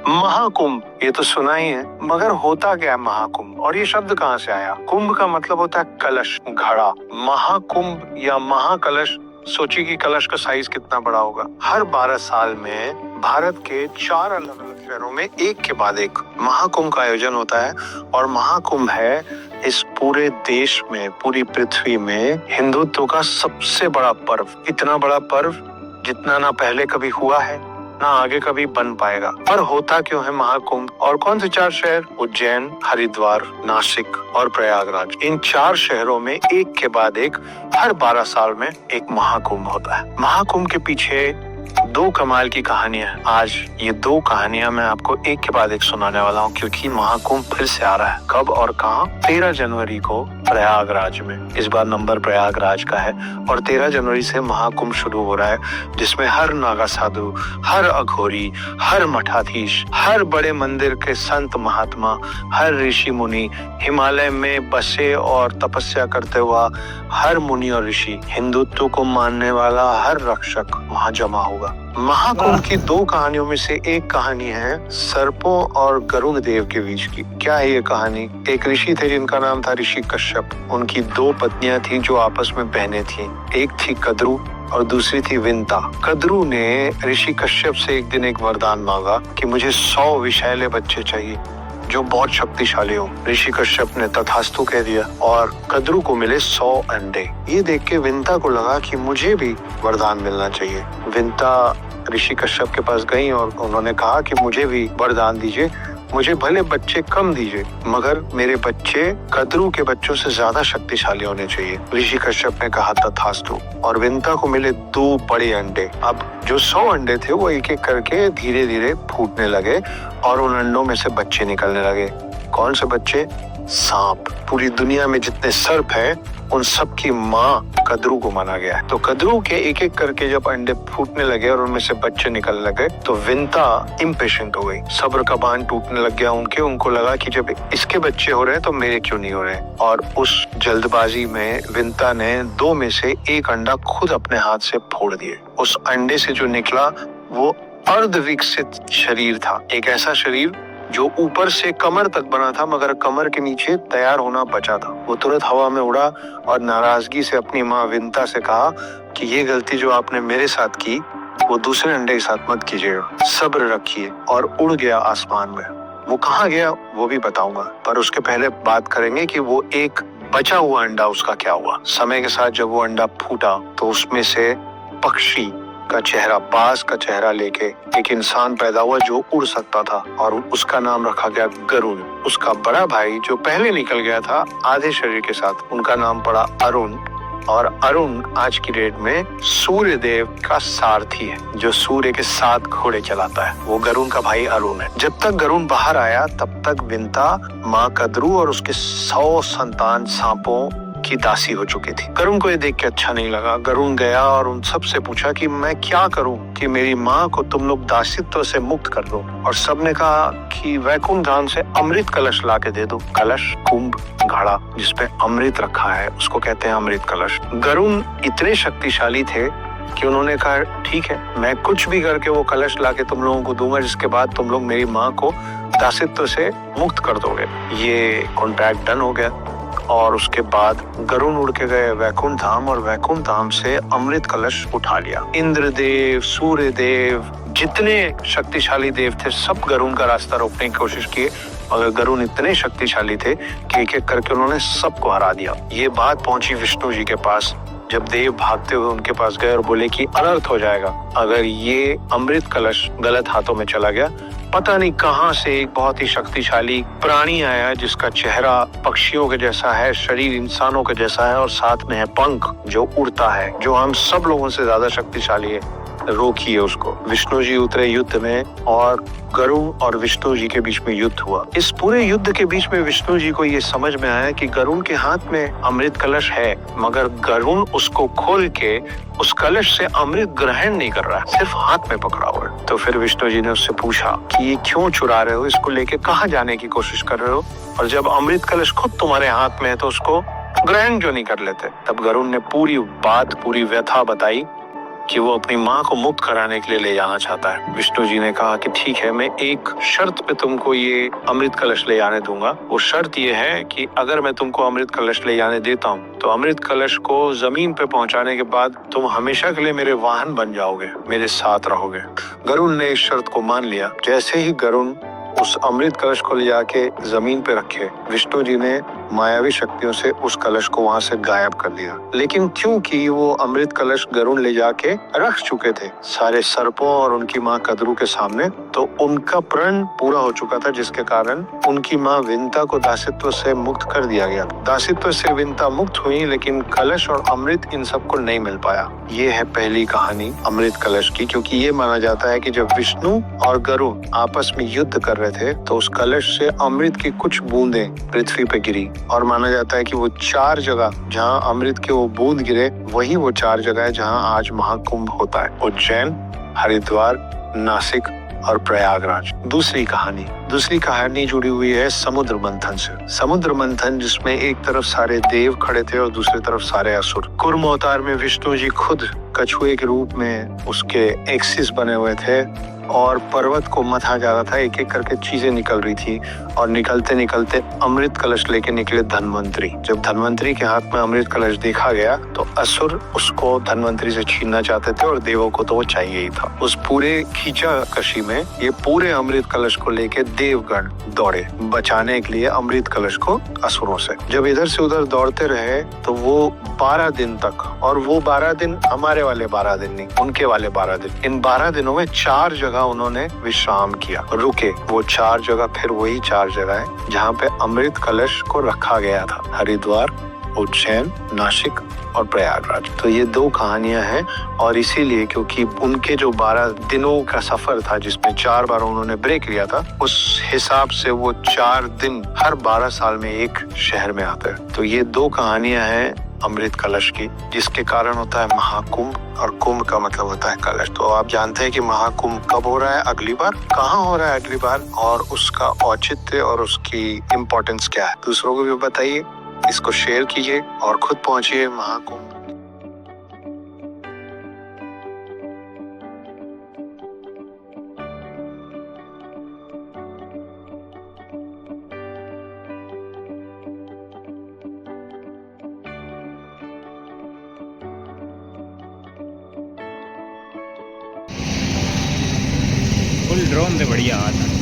महाकुंभ, ये तो सुना ही है, मगर होता क्या है महाकुंभ? और ये शब्द कहाँ से आया? कुंभ का मतलब होता है कलश, घड़ा। महाकुंभ या महाकलश, सोचिए कि कलश का साइज कितना बड़ा होगा। हर 12 साल में भारत के 4 अलग अलग शहरों में एक के बाद एक महाकुंभ का आयोजन होता है। और महाकुंभ है इस पूरे देश में, पूरी पृथ्वी में हिंदुत्व का सबसे बड़ा पर्व। इतना बड़ा पर्व जितना ना पहले कभी हुआ है, ना आगे कभी बन पाएगा। पर होता क्यों है महाकुंभ? और कौन से 4 शहर? उज्जैन, हरिद्वार, नासिक और प्रयागराज। इन 4 शहरों में एक के बाद एक हर 12 साल में एक महाकुंभ होता है। महाकुंभ के पीछे 2 कमाल की कहानियां हैं। आज ये 2 कहानियां मैं आपको एक के बाद एक सुनाने वाला हूँ, क्योंकि महाकुंभ फिर से आ रहा है। कब और कहाँ? 13 जनवरी को प्रयागराज में। इस बार नंबर प्रयागराज का है और 13 जनवरी से महाकुंभ शुरू हो रहा है, जिसमें हर नागा साधु, हर अघोरी, हर मठाधीश, हर बड़े मंदिर के संत महात्मा, हर ऋषि मुनि, हिमालय में बसे और तपस्या करते हुआ हर मुनि और ऋषि, हिंदुत्व को मानने वाला हर रक्षक वहां जमा होगा। महाकुंभ की 2 कहानियों में से एक कहानी है सर्पों और गरुड़ देव के बीच की। क्या है ये कहानी? एक ऋषि थे जिनका नाम था ऋषि कश्यप। उनकी 2 पत्नियां थी जो आपस में बहनें थीं। एक थी कद्रू और दूसरी थी विंता। कद्रू ने ऋषि कश्यप से एक दिन एक वरदान मांगा कि मुझे 100 विषैले बच्चे चाहिए जो बहुत शक्तिशाली हो। ऋषि कश्यप ने तथास्तु कह दिया और कद्रू को मिले 100 अंडे। ये देख के विंता को लगा कि मुझे भी वरदान मिलना चाहिए। विंता ऋषि कश्यप के पास गई और उन्होंने कहा कि मुझे भी वरदान दीजिए, मुझे भले बच्चे कम दीजिए, मगर मेरे बच्चे कद्रू के बच्चों से ज्यादा शक्तिशाली होने चाहिए। ऋषि कश्यप ने कहा तथास्तु और विंता को मिले 2 बड़े अंडे। अब जो 100 अंडे थे वो एक एक करके धीरे धीरे फूटने लगे और उन अंडों में से बच्चे निकलने लगे। कौन से बच्चे? सांप। पूरी दुनिया में जितने सर्प हैं उन सब की माँ कद्रू को माना गया है। तो कद्रू के एक एक करके जब अंडे फूटने लगे और उनमें से बच्चे निकलने लगे तो विंता इम्पेशेंट हो गई। सब्र का बांध टूटने लग गया उनको लगा कि जब इसके बच्चे हो रहे हैं तो मेरे क्यों नहीं हो रहे। और उस जल्दबाजी में विंता ने 2 में से एक अंडा खुद अपने हाथ से फोड़ दिए। उस अंडे से जो निकला वो अर्ध विकसित शरीर था। एक ऐसा शरीर जो ऊपर से कमर तक बना था मगर कमर के नीचे तैयार होना बचा था। वो तुरंत हवा में उड़ा और नाराजगी से अपनी माँ विंता से कहा कि ये गलती जो आपने मेरे साथ की वो दूसरे अंडे के साथ मत कीजिएगा, सब्र रखिए। और उड़ गया आसमान में। वो कहाँ गया वो भी बताऊंगा, पर उसके पहले बात करेंगे कि वो एक बचा हुआ अंडा उसका क्या हुआ। समय के साथ जब वो अंडा फूटा तो उसमें से पक्षी का चेहरा, बाज का चेहरा लेके एक इंसान पैदा हुआ जो उड़ सकता था और उसका नाम रखा गया गरुड़। उसका बड़ा भाई जो पहले निकल गया था आधे शरीर के साथ, उनका नाम पड़ा अरुण। और अरुण आज की डेट में सूर्य देव का सारथी है, जो सूर्य के 7 घोड़े चलाता है। वो गरुड़ का भाई अरुण है। जब तक गरुड़ बाहर आया तब तक विंता, माँ कद्रू और उसके 100 संतान सांपों की दासी हो चुकी थी। गरुड़ को ये देख के अच्छा नहीं लगा। गरुड़ गया और उन सब से पूछा कि मैं क्या करूं कि मेरी माँ को तुम लोग दासित्व से मुक्त कर दो। और सबने कहा कि वैकुंठ धाम से अमृत कलश ला के दे दो। कलश, कुंभ, घड़ा जिसपे अमृत रखा है उसको कहते हैं अमृत कलश। गरुड़ इतने शक्तिशाली थे कि उन्होंने कहा ठीक है, मैं कुछ भी करके वो कलश ला के तुम लोगों को दूंगा जिसके बाद तुम लोग मेरी माँ को दासित्व से मुक्त कर दोगे। ये कॉन्ट्रैक्ट डन हो गया। और उसके बाद गरुड़ उड़ के गए वैकुंठ धाम और वैकुंठ धाम से अमृत कलश उठा लिया। इंद्रदेव, सूर्य देव, जितने शक्तिशाली देव थे सब गरुड़ का रास्ता रोकने की कोशिश किए, मगर गरुड़ इतने शक्तिशाली थे कि एक एक करके उन्होंने सबको हरा दिया। ये बात पहुंची विष्णु जी के पास। जब देव भागते हुए उनके पास गए और बोले कि अनर्थ हो जाएगा अगर ये अमृत कलश गलत हाथों में चला गया। पता नहीं कहां से एक बहुत ही शक्तिशाली प्राणी आया जिसका चेहरा पक्षियों के जैसा है, शरीर इंसानों के जैसा है और साथ में है पंख जो उड़ता है, जो हम सब लोगों से ज्यादा शक्तिशाली है। रोकिए उसको। विष्णु जी उतरे युद्ध में और गरुड़ और विष्णु जी के बीच में युद्ध हुआ। इस पूरे युद्ध के बीच में विष्णु जी को ये समझ में आया कि गरुड़ के हाथ में अमृत कलश है, मगर गरुड़ उसको खोल के उस कलश से अमृत ग्रहण नहीं कर रहा है, सिर्फ हाथ में पकड़ा हुआ है। तो फिर विष्णु जी ने उससे पूछा कि ये क्यों चुरा रहे हो, इसको लेके कहाँ जाने की कोशिश कर रहे हो, और जब अमृत कलश खुद तुम्हारे हाथ में है तो उसको ग्रहण क्यों नहीं कर लेते। तब गरुड़ ने पूरी बात, पूरी व्यथा बताई कि वो अपनी माँ को मुक्त कराने के लिए ले जाना चाहता है। विष्णु जी ने कहा कि ठीक है, मैं एक शर्त पे तुमको ये अमृत कलश ले जाने दूंगा। वो शर्त ये है कि अगर मैं तुमको अमृत कलश ले जाने देता हूँ तो अमृत कलश को जमीन पे पहुंचाने के बाद तुम हमेशा के लिए मेरे वाहन बन जाओगे, मेरे साथ रहोगे। गरुड़ ने इस शर्त को मान लिया। जैसे ही गरुड़ उस अमृत कलश को ले जाके जमीन पे रखे, विष्णु जी ने मायावी शक्तियों से उस कलश को वहां से गायब कर दिया। लेकिन क्योंकि वो अमृत कलश गरुड़ ले जाके रख चुके थे सारे सर्पों और उनकी माँ कद्रू के सामने, तो उनका प्रण पूरा हो चुका था, जिसके कारण उनकी माँ विंता को दासित्व से मुक्त कर दिया गया। दासित्व से विंता मुक्त हुई, लेकिन कलश और अमृत इन सबको नहीं मिल पाया। ये है पहली कहानी अमृत कलश की, क्योंकि ये माना जाता है कि जब विष्णु और गरुड़ आपस में युद्ध कर रहे थे तो उस कलश से अमृत की कुछ बूंदें पृथ्वी पे गिरी, और माना जाता है कि वो 4 जगह जहाँ अमृत के वो बूंद गिरे वही वो 4 जगह है जहाँ आज महाकुंभ होता है। उज्जैन, हरिद्वार, नासिक और प्रयागराज। दूसरी कहानी जुड़ी हुई है समुद्र मंथन से। समुद्र मंथन जिसमें एक तरफ सारे देव खड़े थे और दूसरी तरफ सारे असुर। कूर्म अवतार में विष्णु जी खुद कछुए के रूप में उसके एक्सिस बने हुए थे और पर्वत को मथा जा रहा था। एक एक करके चीजें निकल रही थी और निकलते निकलते अमृत कलश लेके निकले धन्वंतरी। जब धन्वंतरी के हाथ में अमृत कलश देखा गया तो असुर उसको धन्वंतरी से छीनना चाहते थे और देवों को तो वो चाहिए ही था। उस पूरे खींचाकशी में ये पूरे अमृत कलश को लेके देवगण दौड़े बचाने के लिए अमृत कलश को असुरों से। जब इधर से उधर दौड़ते रहे तो वो 12 दिन तक, और वो 12 दिन हमारे वाले 12 दिन नहीं, उनके वाले 12 दिन, इन 12 दिनों में 4 जगह उन्होंने विश्राम किया, रुके। वो 4 जगह फिर वही 4 जगह है जहाँ पे अमृत कलश को रखा गया था, हरिद्वार, उज्जैन, नासिक और प्रयागराज। तो ये 2 कहानियां हैं, और इसीलिए क्योंकि उनके जो 12 दिनों का सफर था जिसमें 4 बार उन्होंने ब्रेक लिया था, उस हिसाब से वो 4 दिन हर 12 साल में एक शहर में आते हैं। तो ये 2 कहानियां हैं अमृत कलश की, जिसके कारण होता है महाकुंभ, और कुंभ का मतलब होता है कलश। तो आप जानते हैं कि महाकुंभ कब हो रहा है अगली बार, कहाँ हो रहा है अगली बार, और उसका औचित्य और उसकी इम्पोर्टेंस क्या है, दूसरों को भी बताइए, इसको शेयर कीजिए और खुद पहुंचिए महाकुंभ। फुल ड्रोन से बढ़िया आता है।